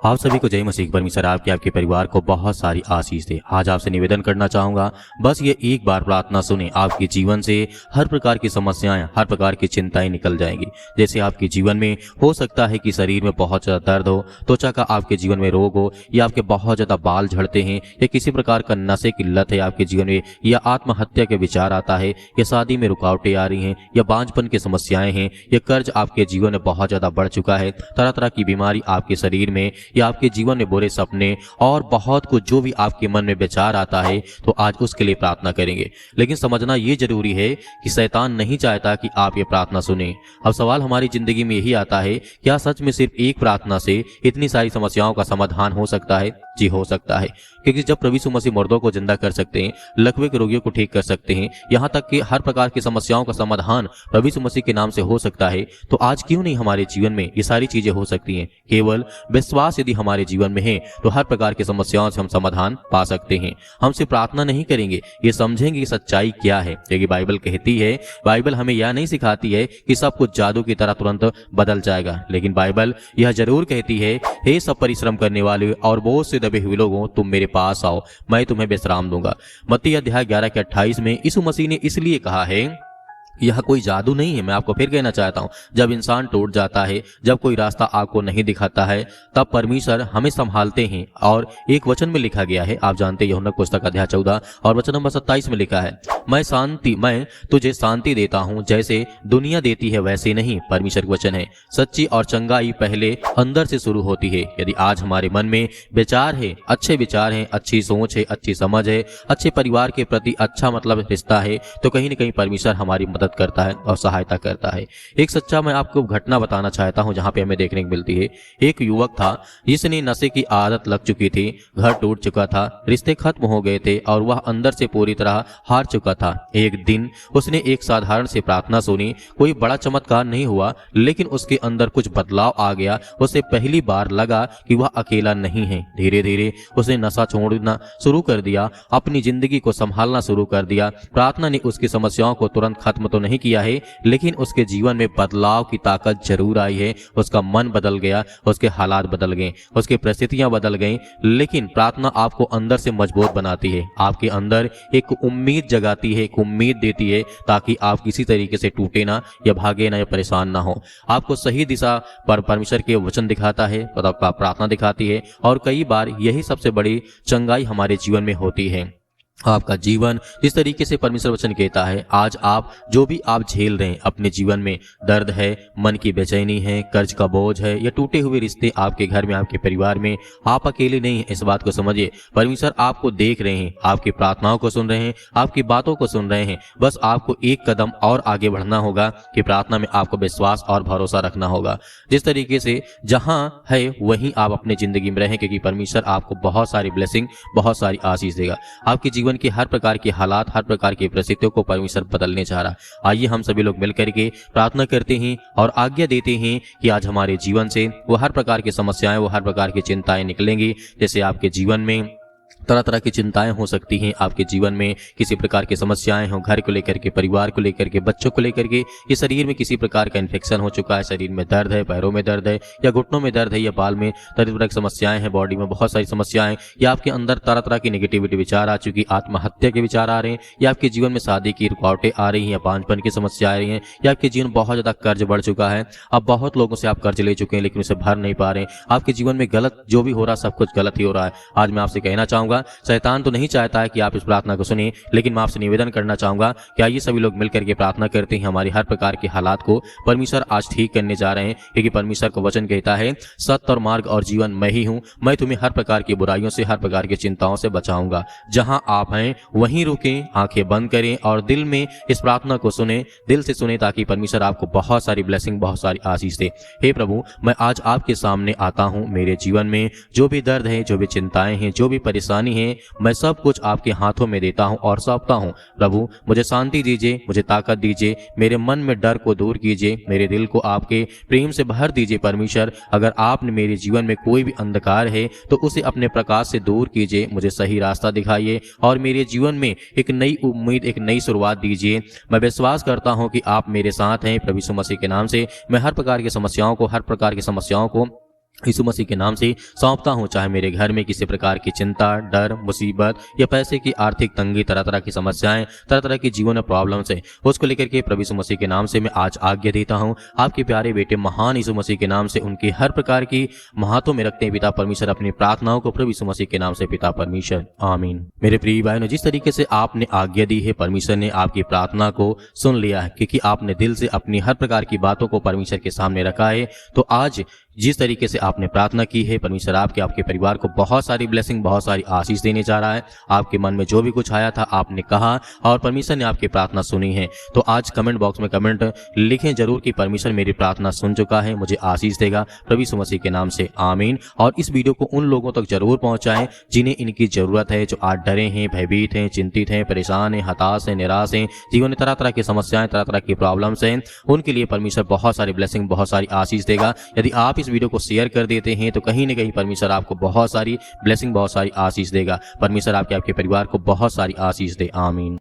आप सभी को जय मसीह। परमेश्वर आपके आपके परिवार को बहुत सारी आशीष दे। आज आपसे निवेदन करना चाहूंगा, बस ये एक बार प्रार्थना सुने, आपके जीवन से हर प्रकार की समस्याएं, हर प्रकार की चिंताएं निकल जाएंगी। जैसे आपके जीवन में हो सकता है कि शरीर में बहुत ज़्यादा दर्द हो, त्वचा का आपके जीवन में रोग हो, या आपके बहुत ज़्यादा बाल झड़ते हैं, या किसी प्रकार का नशे की लत है आपके जीवन में, या आत्महत्या के विचार आता है, या शादी में रुकावटें आ रही हैं, या बांझपन की समस्याएं हैं, या कर्ज आपके जीवन में बहुत ज़्यादा बढ़ चुका है, तरह तरह की बीमारी आपके शरीर में, या आपके जीवन में बुरे सपने और बहुत कुछ जो भी आपके मन में विचार आता है, तो आज उसके लिए प्रार्थना करेंगे। लेकिन समझना ये जरूरी है कि शैतान नहीं चाहता कि आप ये प्रार्थना सुने। अब सवाल हमारी जिंदगी में यही आता है, क्या सच में सिर्फ एक प्रार्थना से इतनी सारी समस्याओं का समाधान हो सकता है? जी हो सकता है, क्योंकि जब प्रभु यीशु मसीह मुर्दों को जिंदा कर सकते हैं, लकवे के रोगियों को ठीक कर सकते हैं, यहाँ तक कि हर प्रकार की समस्याओं का समाधान प्रभु यीशु मसीह के नाम से हो सकता है, तो आज क्यों नहीं हमारे जीवन में ये सारी चीजें हो सकती हैं? केवल विश्वास यदि हमारे जीवन में है तो हर प्रकार की समस्याओं से हम समाधान पा सकते हैं। हम सिर्फ प्रार्थना नहीं करेंगे, ये समझेंगे कि सच्चाई क्या है। क्योंकि बाइबल कहती है, बाइबल हमें यह नहीं सिखाती है कि सब कुछ जादू की तरह तुरंत बदल जाएगा, लेकिन बाइबल यह जरूर कहती है, हे सब परिश्रम करने वाले और बोझ से दबे हुए लोगों, तुम मेरे पास आओ, मैं तुम्हें विश्राम दूंगा। मत्ती अध्याय 11 के 28 में यीशु मसीह ने इसलिए कहा है, यह कोई जादू नहीं है। मैं आपको फिर कहना चाहता हूं, जब इंसान टूट जाता है, जब कोई रास्ता आपको नहीं दिखाता है, तब परमेश्वर हमें संभालते हैं। और एक वचन में लिखा गया है, आप जानते हैं, यूहन्ना पुस्तक अध्याय 14 और वचन नंबर 27 में लिखा है, मैं तुझे शांति देता हूं, जैसे दुनिया देती है वैसे नहीं। परमेश्वर का वचन है, सच्ची और चंगाई पहले अंदर से शुरू होती है। यदि आज हमारे मन में विचार है, अच्छे विचार हैं, अच्छी सोच है, अच्छी समझ है, अच्छे परिवार के प्रति अच्छा रिश्ता है, तो कहीं न कहीं परमेश्वर हमारी मदद करता है और सहायता करता है। एक सच्चा मैं आपको घटना बताना चाहता हूं, जहां पे हमें देखने को मिलती है। एक युवक था जिसने नशे की आदत लग चुकी थी, घर टूट चुका था, रिश्ते खत्म हो गए थे और वह अंदर से पूरी तरह हार चुका था। एक दिन उसने एक साधारण सी प्रार्थना सुनी, कोई बड़ा चमत्कार नहीं हुआ, लेकिन उसके अंदर कुछ बदलाव आ गया। उसे पहली बार लगा कि वह अकेला नहीं है। धीरे धीरे उसने नशा छोड़ना शुरू कर दिया, अपनी जिंदगी को संभालना शुरू कर दिया। प्रार्थना ने उसकी समस्याओं को तुरंत खत्म तो नहीं किया है, लेकिन उसके जीवन में बदलाव की ताकत जरूर आई है। उसका मन बदल गया, उसके हालात बदल गए, उसकी परिस्थितियां बदल गईं। लेकिन प्रार्थना आपको अंदर से मजबूत बनाती है, आपके अंदर एक उम्मीद जगाती है, एक उम्मीद देती है, ताकि आप किसी तरीके से टूटे ना, या भागे ना, या परेशान ना हो। आपको सही दिशा पर परमेश्वर के वचन दिखाता है, प्रार्थना दिखाती है, और कई बार यही सबसे बड़ी चंगाई हमारे जीवन में होती है। आपका जीवन जिस तरीके से परमेश्वर वचन कहता है, आज आप जो भी आप झेल रहे हैं अपने जीवन में, दर्द है, मन की बेचैनी है, कर्ज का बोझ है, या टूटे हुए रिश्ते आपके घर में, आपके परिवार में, आप अकेले नहीं हैं। इस बात को समझिए, परमेश्वर आपको देख रहे हैं, आपकी प्रार्थनाओं को सुन रहे हैं, आपकी बातों को सुन रहे हैं। बस आपको एक कदम और आगे बढ़ना होगा कि प्रार्थना में आपको विश्वास और भरोसा रखना होगा। जिस तरीके से जहां है वहीं आप अपनी जिंदगी में रहें, क्योंकि परमेश्वर आपको बहुत सारी ब्लेसिंग, बहुत सारी आशीष देगा। आपके जीवन के हर प्रकार के हालात, हर प्रकार की परिस्थितियों को परमेश्वर बदलने जा रहा है। आइए हम सभी लोग मिलकर के प्रार्थना करते हैं और आज्ञा देते हैं कि आज हमारे जीवन से वो हर प्रकार की समस्याएं, वो हर प्रकार की चिंताएं निकलेंगी। जैसे आपके जीवन में तरह तरह की चिंताएं हो सकती हैं, आपके जीवन में किसी प्रकार की समस्याएं हो, घर को लेकर के, परिवार को लेकर के, बच्चों को लेकर के, ये शरीर में किसी प्रकार का इन्फेक्शन हो चुका है, शरीर में दर्द है, पैरों में दर्द है, या घुटनों में दर्द है, या बाल में तरह तरह की समस्याएं हैं, बॉडी में बहुत सारी समस्याएं, या आपके अंदर तरह तरह की नेगेटिविटी विचार आ चुकी, आत्महत्या के विचार आ रहे हैं, या आपके जीवन में शादी की रुकावटें आ रही हैं, या बांझपन की समस्या आ रही हैं, या आपके जीवन बहुत ज्यादा कर्ज बढ़ चुका है। अब बहुत लोगों से आप कर्ज ले चुके हैं, लेकिन उसे भर नहीं पा रहे हैं। आपके जीवन में गलत जो भी हो रहा है, सब कुछ गलत ही हो रहा है। आज मैं आपसे कहना चाहूंगा, शैतान तो नहीं चाहता है कि आप इस प्रार्थना को सुने, लेकिन मैं आपसे निवेदन करना चाहूंगा कि आइए सभी लोग मिलकर के प्रार्थना करते हैं। हमारी हर प्रकार के हालात को परमेश्वर आज ठीक करने जा रहे हैं, क्योंकि परमेश्वर का वचन कहता है, सत्य और मार्ग और जीवन मैं ही हूं, मैं तुम्हें हर प्रकार की बुराइयों से, हर प्रकार की चिंताओं से बचाऊंगा। जहां आप हैं वहीं रुकें, आंखें बंद करें और दिल में इस प्रार्थना को सुने, दिल से सुने, ताकि परमेश्वर आपको बहुत सारी ब्लेसिंग, बहुत सारी आशीष दे। हे प्रभु, मैं आज आपके सामने आता हूं। मेरे जीवन में जो भी दर्द है, जो भी चिंताएं हैं, जो भी परेशानी है, मैं सब कुछ आपके हाथों में देता हूं और सौंपता हूं। प्रभु, मुझे शांति दीजिए, मुझे ताकत दीजिए, मेरे मन में डर को दूर कीजिए, मेरे दिल को आपके प्रेम से भर दीजिए। परमेश्वर, अगर आपने मेरे जीवन में कोई भी अंधकार है तो उसे अपने प्रकाश से दूर कीजिए, मुझे सही रास्ता दिखाइए और मेरे जीवन में एक नई उम्मीद, एक नई शुरुआत दीजिए। मैं विश्वास करता हूं कि आप मेरे साथ हैं। प्रभु यीशु मसीह के नाम से मैं हर प्रकार की समस्याओं को यीशु मसीह के नाम से सौंपता हूँ। चाहे मेरे घर में किसी प्रकार की चिंता, डर, मुसीबत या पैसे की आर्थिक तंगी, तरह तरह की समस्याएं, तरह तरह की जीवन में प्रॉब्लम्स है, उसको लेकर के प्रभु यीशु मसीह के नाम से मैं आज आज्ञा देता हूँ। आपके प्यारे बेटे महान यीशु मसीह के नाम से उनकी हर प्रकार की हाथों में रखते हैं पिता परमेश्वर अपनी प्रार्थनाओं को प्रभु यीशु मसीह के नाम से पिता परमेश्वर, आमीन। मेरे प्रिय भाइयों, जिस तरीके से आपने आज्ञा दी है, परमेश्वर ने आपकी प्रार्थना को सुन लिया है, क्योंकि आपने दिल से अपनी हर प्रकार की बातों को परमेश्वर के सामने रखा है। तो आज जिस तरीके से आपने प्रार्थना की है, परमेश्वर आपके परिवार को बहुत सारी ब्लेसिंग, बहुत सारी आशीष देने जा रहा है। आपके मन में जो भी कुछ आया था आपने कहा और परमेश्वर ने आपकी प्रार्थना सुनी है। तो आज कमेंट बॉक्स में कमेंट लिखें जरूर कि परमेश्वर मेरी प्रार्थना सुन चुका है, मुझे आशीष देगा, प्रभु यीशु मसीह के नाम से, आमीन। और इस वीडियो को उन लोगों तक जरूर पहुंचाएं जिन्हें इनकी जरूरत है, जो आज डरे हैं, भयभीत हैं, चिंतित हैं, परेशान हैं, हताश हैं, निराश हैं, जीवन में तरह तरह की समस्याएं, तरह तरह की प्रॉब्लम्स हैं। उनके लिए परमेश्वर बहुत सारी ब्लेसिंग, बहुत सारी आशीष देगा। यदि आप इस वीडियो को शेयर कर देते हैं तो कहीं न कहीं परमेश्वर आपको बहुत सारी ब्लेसिंग, बहुत सारी आशीष देगा। परमेश्वर आपके परिवार को बहुत सारी आशीष दे, आमीन।